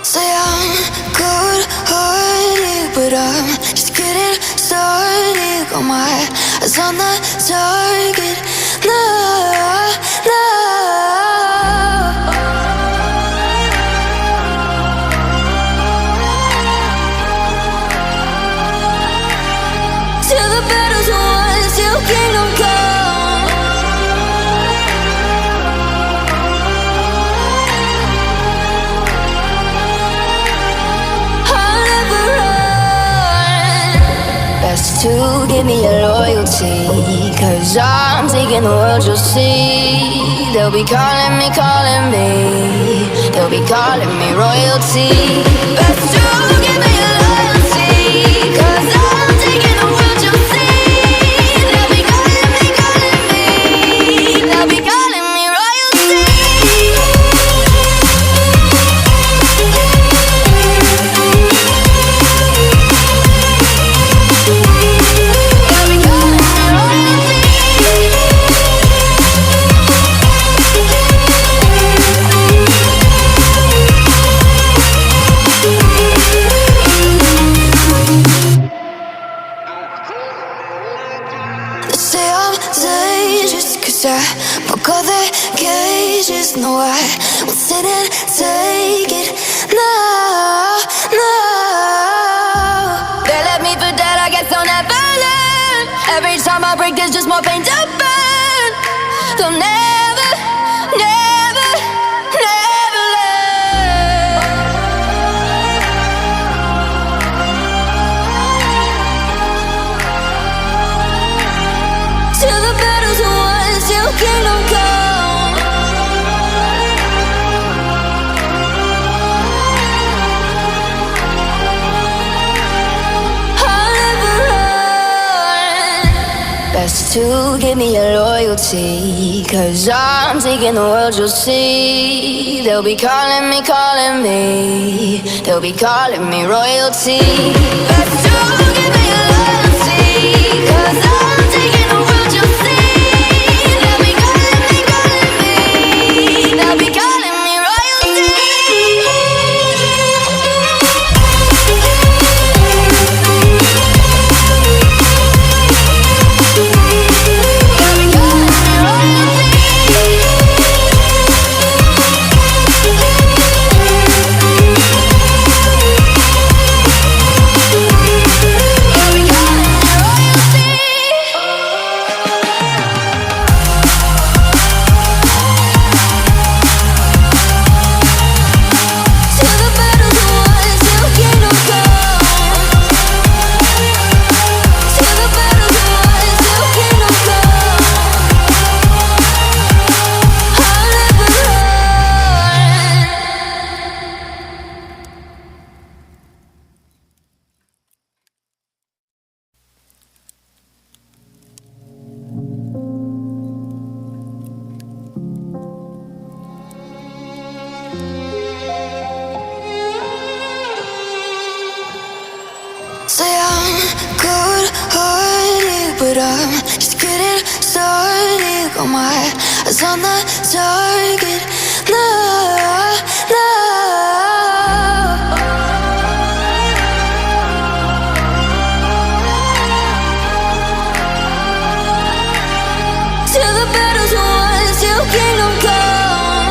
Say I'm good-hearted, but I'm just getting started. Got my eyes on the target. No, no. Till the battle's won, till kingdom come. I'll never run. Best to give me your loyalty, 'cause I'm taking the world, you'll see. They'll be calling me, they'll be calling me royalty. Best to give me your loyalty, 'cause I'm taking the world, you'll see. They'll be calling me, they'll be calling me royalty. They'll be calling me royalty. They say I'm dangerous, 'cause I broke all their cages. No, I won't sit and take it. No, no. They left me for dead, I guess I'll never learn. Every time I break, there's just more pain to burn. They'll never, never, never learn. Till the battle's won, till kingdom come. I'll never run. Best to give me your loyalty, 'cause I'm taking the world, you'll see. They'll be calling me, they'll be calling me royalty. Best to give me your loyalty, 'cause I'm taking the world, you'll see. They'll be calling me, they'll be calling me royalty. They'll be calling me royalty. They'll be calling me royalty. Till the battle's won, till kingdom come. Till the battle's won, till kingdom come. I'll never run. Say I'm good-hearted, but I'm just getting started. Got my eyes on the target. No, no. Till the battle's won, till kingdom come.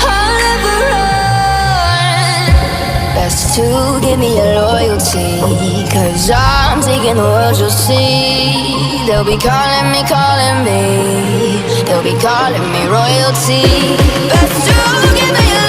I'll never run. Best to give me your loyalty, 'cause I'm taking the world, you'll see. They'll be calling me, they'll be calling me royalty. Best to give me your